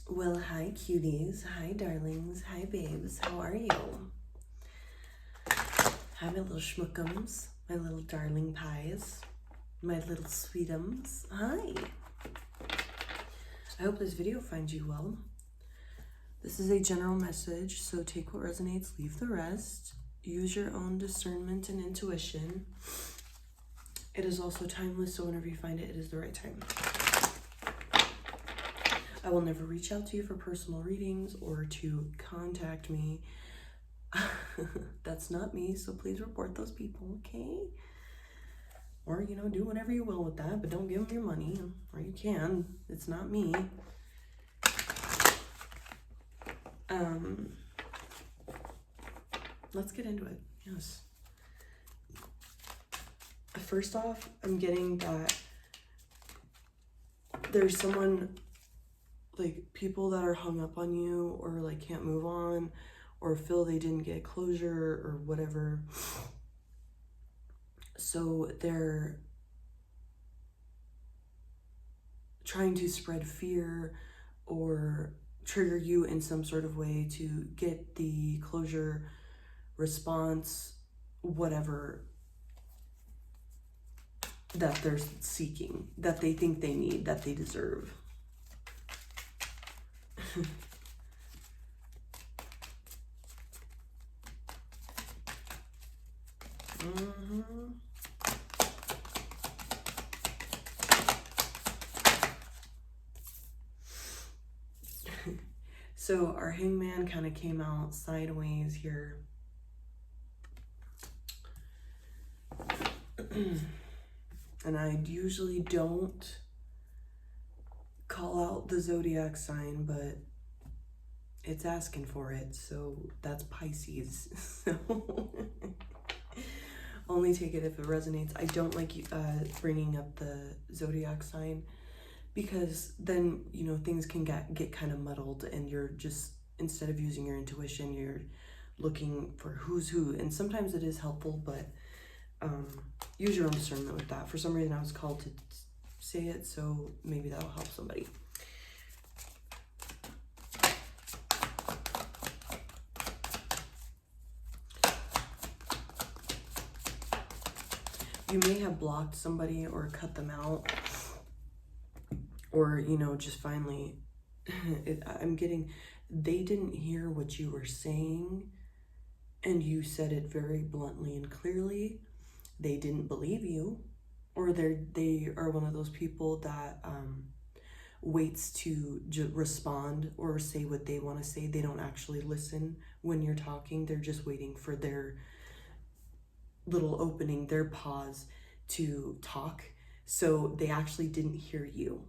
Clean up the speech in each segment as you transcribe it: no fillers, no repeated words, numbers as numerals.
Well, hi cuties, hi darlings, hi babes, how are you? Hi my little schmookums, my little darling pies, my little sweetums, hi. I hope this video finds you well. This is a general message, so take what resonates, leave the rest. Use your own discernment and intuition. It is also timeless, so whenever you find it, it is the right time. I will never reach out to you for personal readings or to contact me. That's not me, so please report those people, okay? Or, do whatever you will with that, but don't give them your money, or you can. It's not me. Let's get into it. Yes. First off, I'm getting that there's someone, like, people that are hung up on you or, like, can't move on or feel they didn't get closure or whatever. So they're trying to spread fear or trigger you in some sort of way to get the closure, response, whatever that they're seeking, that they think they need, that they deserve. So our hangman kind of came out sideways here. And I usually don't call out the zodiac sign, but it's asking for it, so that's Pisces. So only take it if it resonates. I don't like bringing up the zodiac sign because then, things can get kind of muddled and you're just, instead of using your intuition, you're looking for who's who. And sometimes it is helpful, but use your own discernment with that. For some reason, I was called to say it, so maybe that'll help somebody. You may have blocked somebody or cut them out, or, just finally, I'm getting, they didn't hear what you were saying, and you said it very bluntly and clearly. They didn't believe you, or they are one of those people that waits to respond or say what they want to say. They don't actually listen when you're talking. They're just waiting for their little opening, their pause to talk. So they actually didn't hear you.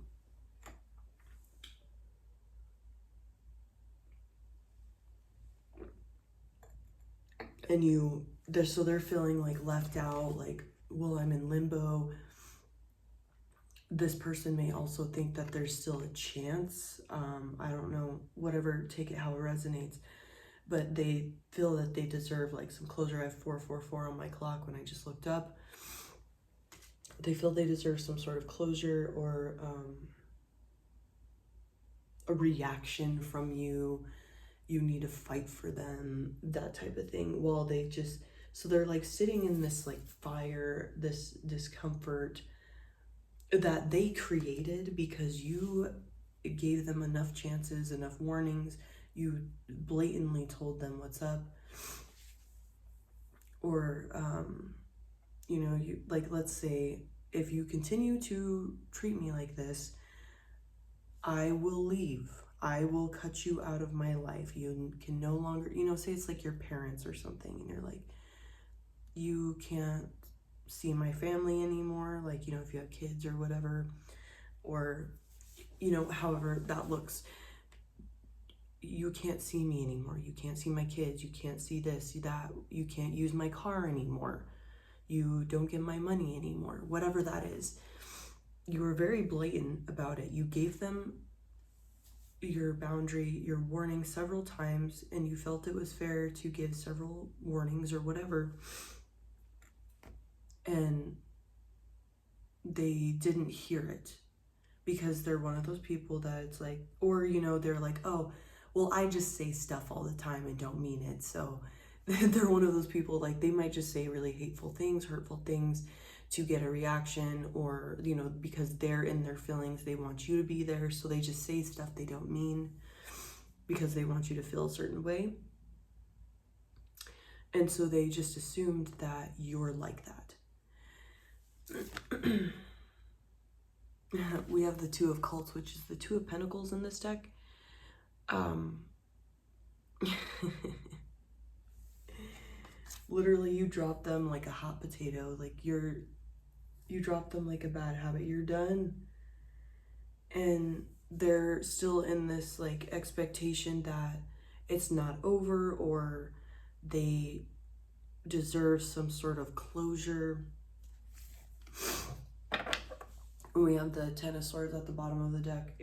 And they're feeling like left out, like, well, I'm in limbo. This person may also think that there's still a chance. I don't know, whatever, take it how it resonates. But they feel that they deserve like some closure. I have 444 on my clock when I just looked up. They feel they deserve some sort of closure or a reaction from you. You need to fight for them, that type of thing. While they just, so they're like sitting in this like fire, this discomfort that they created because you gave them enough chances, enough warnings. You blatantly told them what's up. Or, you, like, let's say, if you continue to treat me like this, I will leave. I will cut you out of my life. You can no longer, say it's like your parents or something, and you're like, you can't see my family anymore, like, if you have kids or whatever, or, however that looks. You can't see me anymore. You can't see my kids. You can't see this, see that. You can't use my car anymore. You don't get my money anymore. Whatever that is. You were very blatant about it. You gave them your boundary, your warning several times, and you felt it was fair to give several warnings or whatever. And they didn't hear it. because they're one of those people that it's like, or, you know, they're like, oh, well, I just say stuff all the time and don't mean it. So they're one of those people, like, they might just say really hateful things, hurtful things to get a reaction, or, you know, because they're in their feelings, they want you to be there. So they just say stuff they don't mean because they want you to feel a certain way. And so they just assumed that you're like that. We have the Two of Cups, which is the Two of Pentacles in this deck. Literally, you drop them like a hot potato. Like you drop them like a bad habit. You're done. And they're still in this like expectation that it's not over, or they deserve some sort of closure. We have the Ten of Swords at the bottom of the deck.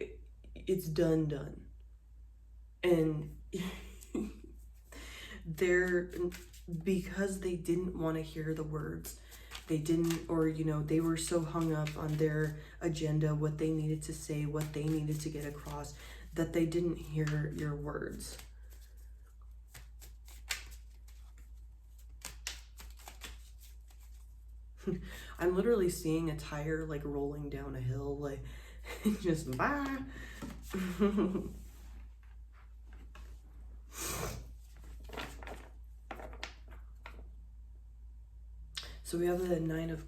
It's done. And because they didn't want to hear the words, they didn't, or, you know, they were so hung up on their agenda, what they needed to say, what they needed to get across, that they didn't hear your words. I'm literally seeing a tire like rolling down a hill, like just bye. So we have the Nine of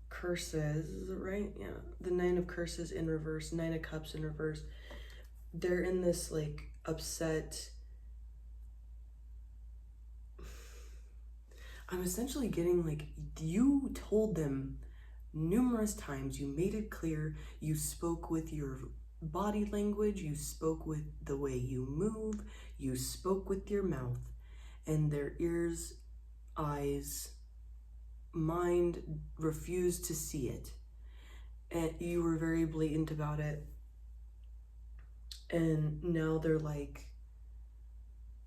Curses, right? Yeah, the Nine of Curses in reverse, Nine of Cups in reverse. They're in this like upset. I'm essentially getting like, you told them numerous times, you made it clear, you spoke with your body language, you spoke with the way you move, you spoke with your mouth, and their ears, eyes, mind refused to see it. And you were very blatant about it. And now they're like,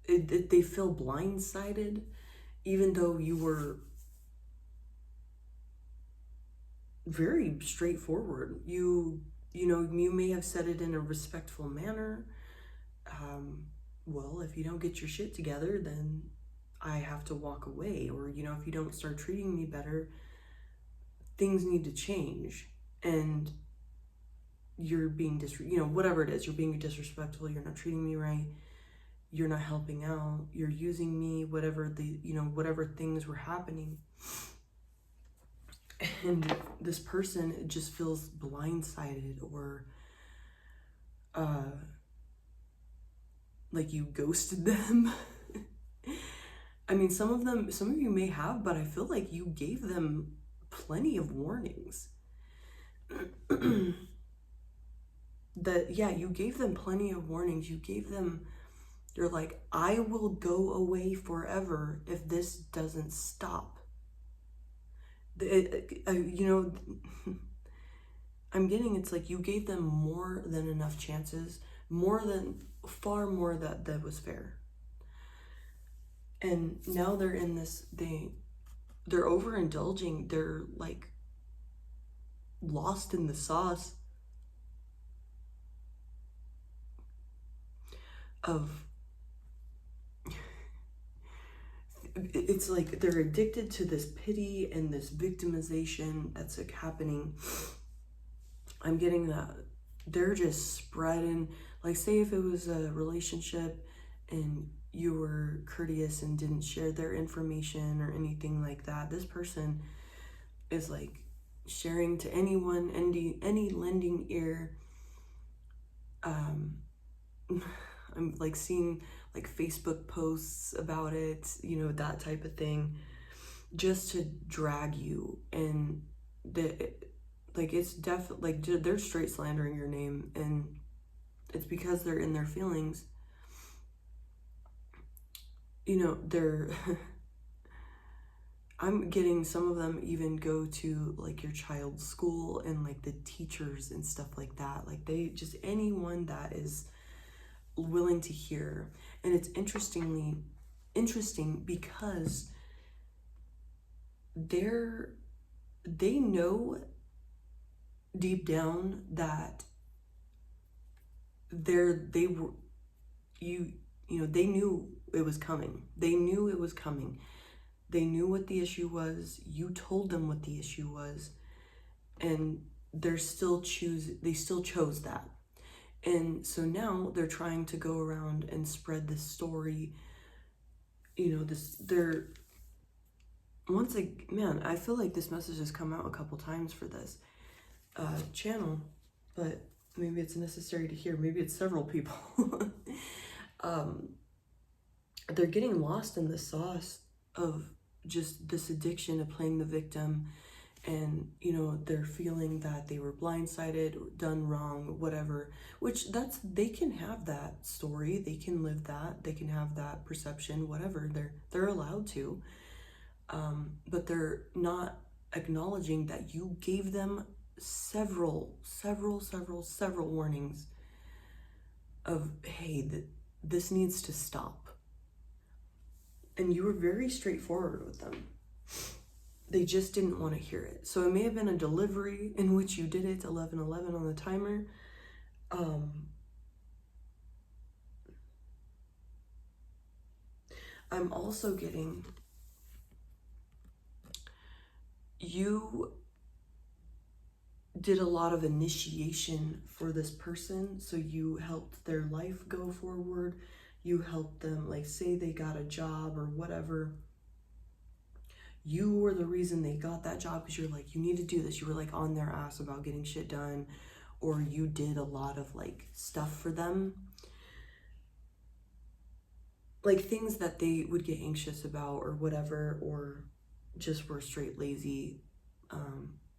they feel blindsided, even though you were very straightforward. You know, you may have said it in a respectful manner. Well, if you don't get your shit together, then I have to walk away. Or, you know, if you don't start treating me better, things need to change. And you're being you know, whatever it is, you're being disrespectful, you're not treating me right, you're not helping out, you're using me, whatever the, you know, whatever things were happening. And this person just feels blindsided, or like you ghosted them. I mean, some of you may have, but I feel like you gave them plenty of warnings. That, yeah, you gave them plenty of warnings. You gave them, you're like, I will go away forever if this doesn't stop. You know, I'm getting, it's like you gave them more than enough chances, far more that was fair. And now they're in this, they're overindulging, they're like lost in the sauce of, it's like they're addicted to this pity and this victimization that's like happening. I'm getting that they're just spreading, like, say if it was a relationship and you were courteous and didn't share their information or anything like that, this person is like sharing to anyone, any lending ear. I'm like seeing like Facebook posts about it, you know, that type of thing, just to drag you. And like, it's definitely like they're straight slandering your name, and it's because they're in their feelings. You know, they're I'm getting some of them even go to like your child's school and like the teachers and stuff like that. Like, they just, anyone that is willing to hear. And it's interesting because they know deep down that they were, you know, they knew it was coming. They knew it was coming. They knew what the issue was. You told them what the issue was, and they still chose that. And so now they're trying to go around and spread this story. You know, man, I feel like this message has come out a couple times for this channel, but maybe it's necessary to hear. Maybe it's several people. They're getting lost in the sauce of just this addiction of playing the victim, and you know, they're feeling that they were blindsided or done wrong, whatever, which they can have that story, they can live that, they can have that perception, whatever, they're allowed to, but they're not acknowledging that you gave them several warnings of, hey, this needs to stop. And you were very straightforward with them. They just didn't want to hear it. So it may have been a delivery in which you did it 11:11 on the timer. I'm also getting, you did a lot of initiation for this person. So you helped their life go forward. You helped them, like, say they got a job or whatever. You were the reason they got that job because you're like, you need to do this. You were like on their ass about getting shit done, or you did a lot of like stuff for them. Like things that they would get anxious about or whatever, or just were straight lazy.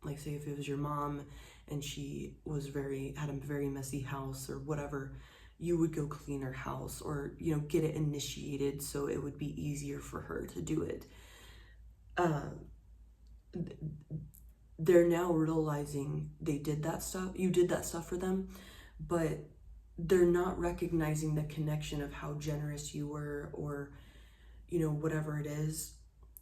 Like say if it was your mom and she was had a very messy house or whatever, you would go clean her house or, you know, get it initiated so it would be easier for her to do it. They're now realizing they did that stuff. You did that stuff for them, but they're not recognizing the connection of how generous you were, or, you know, whatever it is.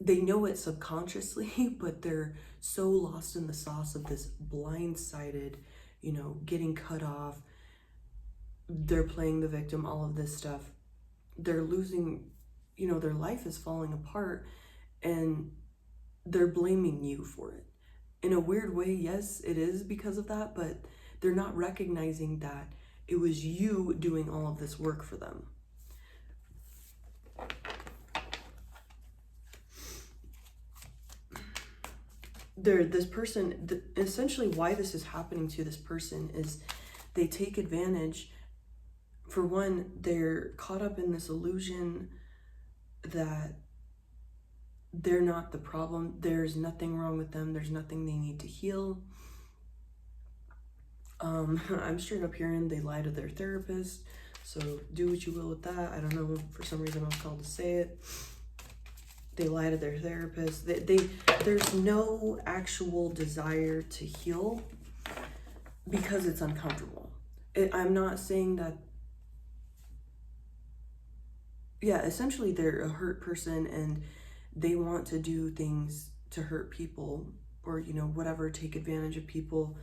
They know it subconsciously, but they're so lost in the sauce of this blindsided, you know, getting cut off. They're playing the victim, all of this stuff. They're losing, you know, their life is falling apart, and they're blaming you for it. In a weird way, yes, it is because of that, but they're not recognizing that it was you doing all of this work for them. This person, essentially why this is happening to this person is they take advantage. For one, they're caught up in this illusion that they're not the problem. There's nothing wrong with them. There's nothing they need to heal. I'm straight up hearing they lie to their therapist. So do what you will with that. I don't know. For some reason I was called to say it. They lie to their therapist. There's no actual desire to heal because it's uncomfortable. I'm not saying that. Yeah, essentially they're a hurt person and they want to do things to hurt people, or, you know, whatever, take advantage of people.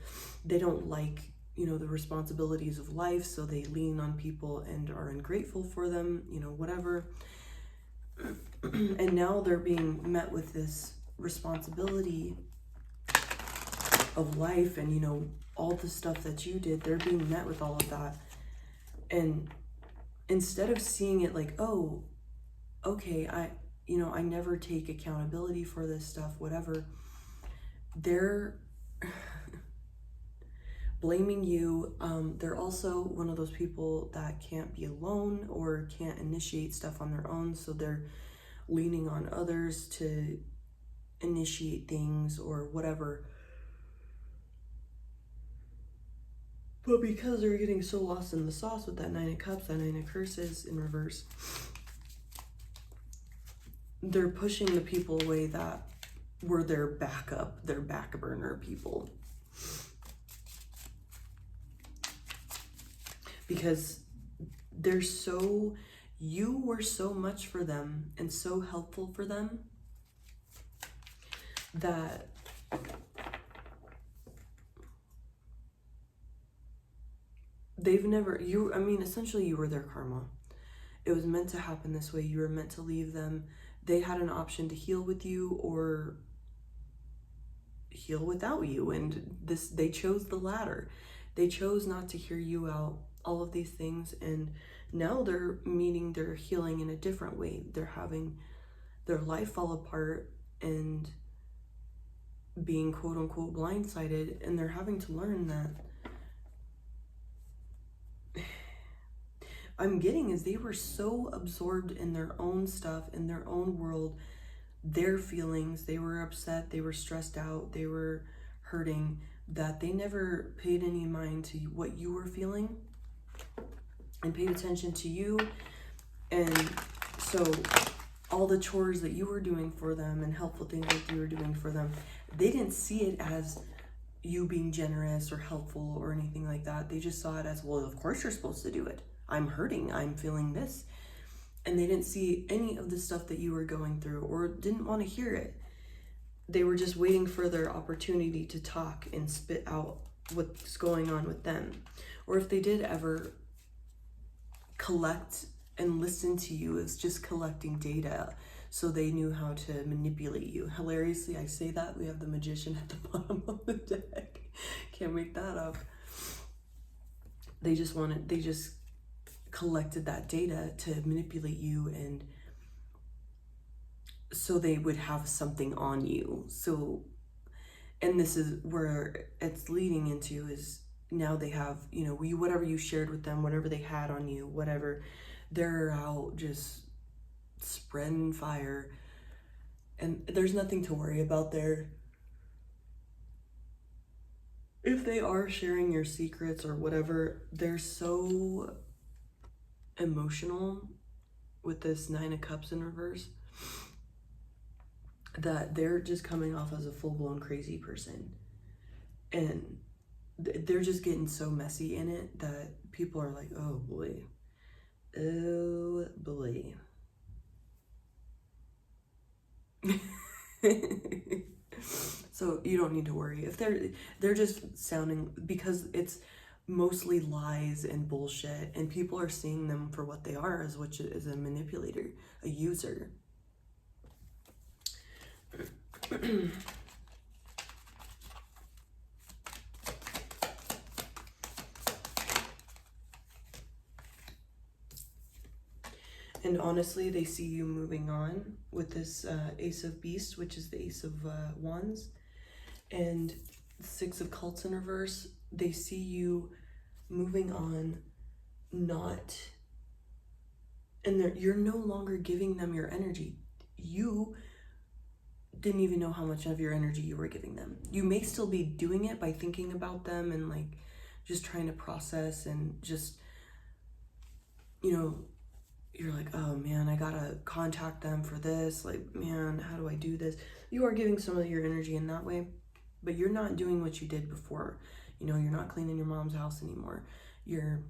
They don't like, you know, the responsibilities of life, so they lean on people and are ungrateful for them, you know, whatever. And now they're being met with this responsibility of life and, you know, all the stuff that you did. They're being met with all of that. And instead of seeing it like, oh, okay, I never take accountability for this stuff, whatever, they're blaming you. They're also one of those people that can't be alone or can't initiate stuff on their own, so they're leaning on others to initiate things or whatever. But because they're getting so lost in the sauce with that Nine of Cups, that Nine of Curses in reverse, they're pushing the people away that were their backup, their back burner people. Because you were so much for them and so helpful for them that they've never, I mean, essentially you were their karma. It was meant to happen this way. You were meant to leave them. They had an option to heal with you or heal without you, and they chose the latter. They chose not to hear you out, all of these things, and now they're meeting their healing in a different way. They're having their life fall apart and being quote unquote blindsided, and they're having to learn that I'm getting is they were so absorbed in their own stuff, in their own world, their feelings. They were upset, they were stressed out, they were hurting, that they never paid any mind to what you were feeling and paid attention to you. And so all the chores that you were doing for them and helpful things that you were doing for them, they didn't see it as you being generous or helpful or anything like that. They just saw it as, well, of course you're supposed to do it. I'm hurting, I'm feeling this. And they didn't see any of the stuff that you were going through or didn't want to hear it. They were just waiting for their opportunity to talk and spit out what's going on with them. Or if they did ever collect and listen to you, it's just collecting data so they knew how to manipulate you. Hilariously, I say that, we have the Magician at the bottom of the deck. Can't make that up. They just collected that data to manipulate you, and so they would have something on you. So, and this is where it's leading into, is now they have, you know, whatever you shared with them, whatever they had on you, whatever, they're out just spreading fire, and there's nothing to worry about there. If they are sharing your secrets or whatever, they're so emotional with this Nine of Cups in reverse that they're just coming off as a full-blown crazy person, and they're just getting so messy in it that people are like, oh boy, oh boy. So you don't need to worry if they're just sounding, because it's mostly lies and bullshit, and people are seeing them for what they are, as which is a manipulator, a user. And honestly, they see you moving on with this Ace of Beasts, which is the Ace of Wands, and Six of Cups in reverse. They see you moving on, and you're no longer giving them your energy. You didn't even know how much of your energy you were giving them. You may still be doing it by thinking about them and like just trying to process and just, you know, you're like, oh man, I gotta contact them for this. Like, man, how do I do this? You are giving some of your energy in that way, but you're not doing what you did before. You know, you're not cleaning your mom's house anymore. You're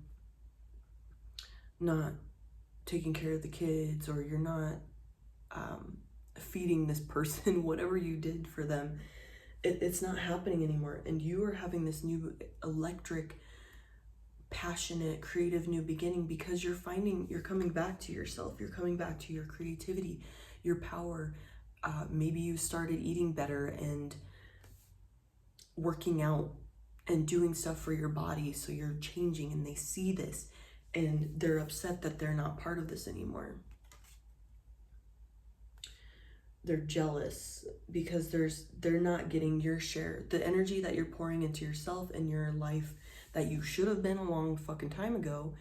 not taking care of the kids, or you're not feeding this person, whatever you did for them. It's not happening anymore. And you are having this new electric, passionate, creative new beginning, because you're coming back to yourself. You're coming back to your creativity, your power. Maybe you started eating better and working out and doing stuff for your body, so you're changing, and they see this and they're upset that they're not part of this anymore. They're jealous because they're not getting your share, the energy that you're pouring into yourself and your life that you should have been a long fucking time ago.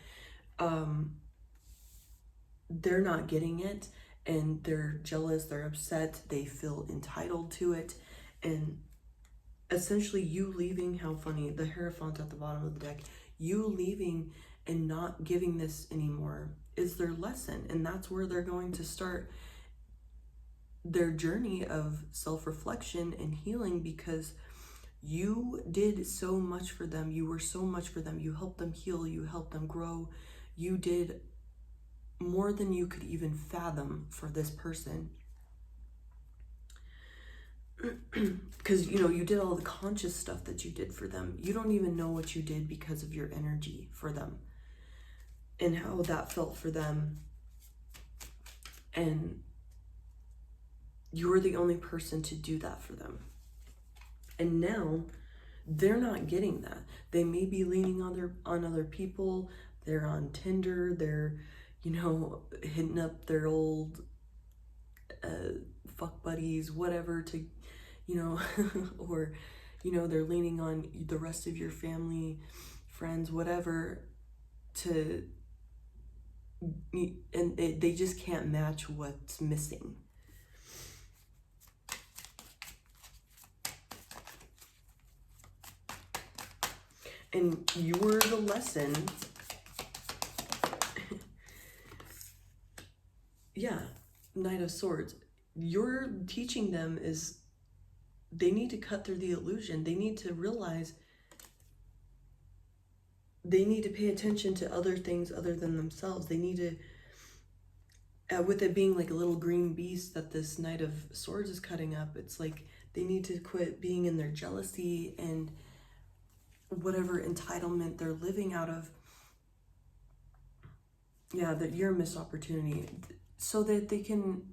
They're not getting it, and they're jealous, they're upset, they feel entitled to it. And essentially you leaving, how funny, the Hierophant at the bottom of the deck, you leaving and not giving this anymore is their lesson. And that's where they're going to start their journey of self-reflection and healing, because you did so much for them. You were so much for them. You helped them heal. You helped them grow. You did more than you could even fathom for this person. Because, you know, you did all the conscious stuff that you did for them. You don't even know what you did because of your energy for them and how that felt for them. And you were the only person to do that for them. And now they're not getting that. They may be leaning on other people. They're on Tinder. They're, you know, hitting up their old fuck buddies, whatever, to, you know, or, you know, they're leaning on the rest of your family, friends, whatever, to, and they just can't match what's missing. And you were the lesson. Yeah, Knight of Swords. You're teaching them is they need to cut through the illusion. They need to realize they need to pay attention to other things other than themselves. They need to, with it being like a little green beast that this Knight of Swords is cutting up, it's like they need to quit being in their jealousy and whatever entitlement they're living out of. Yeah, that you're a missed opportunity, so that they can,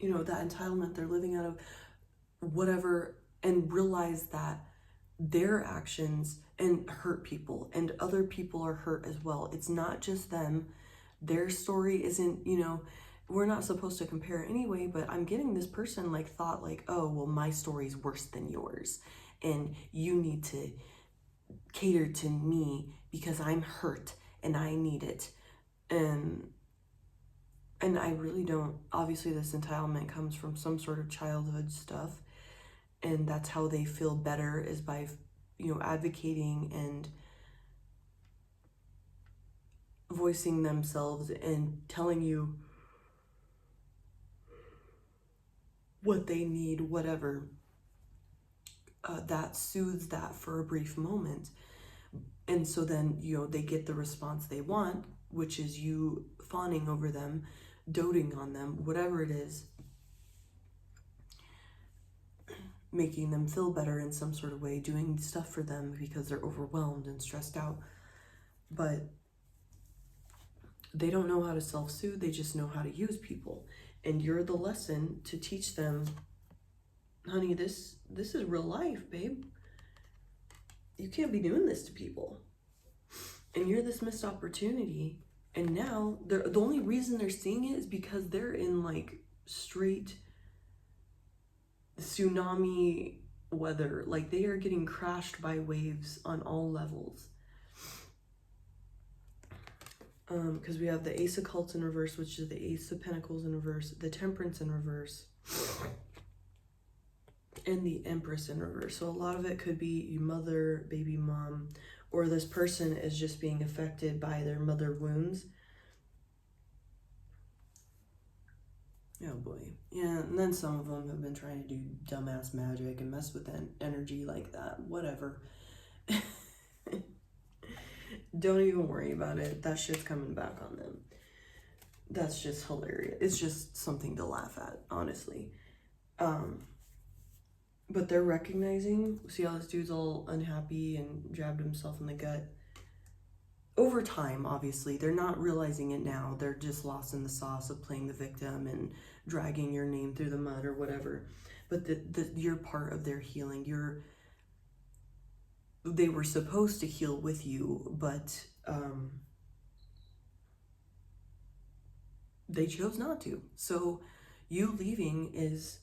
you know, that entitlement they're living out of, whatever, and realize that their actions and hurt people and other people are hurt as well. It's not just them. Their story isn't, you know, we're not supposed to compare anyway, but I'm getting this person like thought like, oh, well, my story's worse than yours and you need to cater to me because I'm hurt and I need it. And I really don't. Obviously this entitlement comes from some sort of childhood stuff, and that's how they feel better, is by, you know, advocating and voicing themselves and telling you what they need, whatever. That soothes that for a brief moment. And so then, you know, they get the response they want, which is you fawning over them, doting on them, whatever it is, making them feel better in some sort of way, doing stuff for them because they're overwhelmed and stressed out. But they don't know how to self-soothe, they just know how to use people. And you're the lesson to teach them, honey, this is real life, babe. You can't be doing this to people. And you're this missed opportunity. And now the only reason they're seeing it is because they're in like straight tsunami weather. Like they are getting crashed by waves on all levels. Because we have the Ace of Cups in reverse, which is the Ace of Pentacles in reverse, the Temperance in reverse, and the Empress in reverse. So a lot of it could be your mother, baby mom, or this person is just being affected by their mother wounds. Oh boy. Yeah, and then some of them have been trying to do dumbass magic and mess with energy like that. Whatever. Don't even worry about it. That shit's coming back on them. That's just hilarious. It's just something to laugh at, honestly. But they're recognizing, see how this dude's all unhappy and jabbed himself in the gut? Over time, obviously. They're not realizing it now. They're just lost in the sauce of playing the victim and dragging your name through the mud or whatever. But you're part of their healing. They were supposed to heal with you, but they chose not to. So you leaving is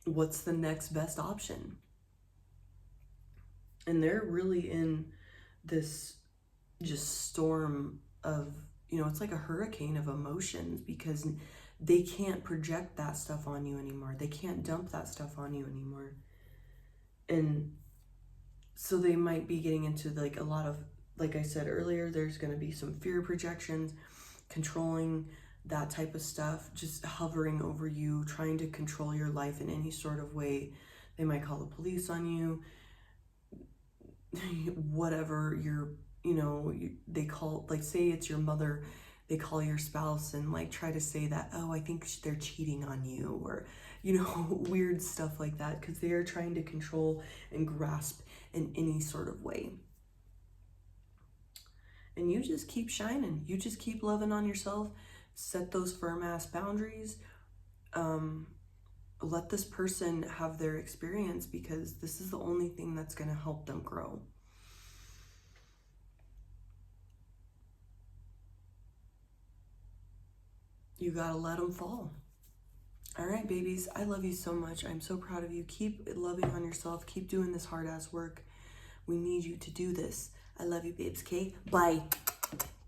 what's the next best option. And they're really in this just storm of, you know, it's like a hurricane of emotions because they can't project that stuff on you anymore. They can't dump that stuff on you anymore. And so they might be getting into like a lot of, like I said earlier, there's going to be some fear projections, controlling, that type of stuff, just hovering over you, trying to control your life in any sort of way. They might call the police on you, whatever they call, like say it's your mother, they call your spouse and like try to say that, oh, I think they're cheating on you, or, you know, weird stuff like that, because they are trying to control and grasp in any sort of way. And you just keep shining. You just keep loving on yourself. Set those firm ass boundaries. Let this person have their experience, because this is the only thing that's going to help them grow. You got to let them fall. All right, babies, I love you so much. I'm so proud of you. Keep loving on yourself. Keep doing this hard ass work. We need you to do this. I love you, babes. Okay? Bye.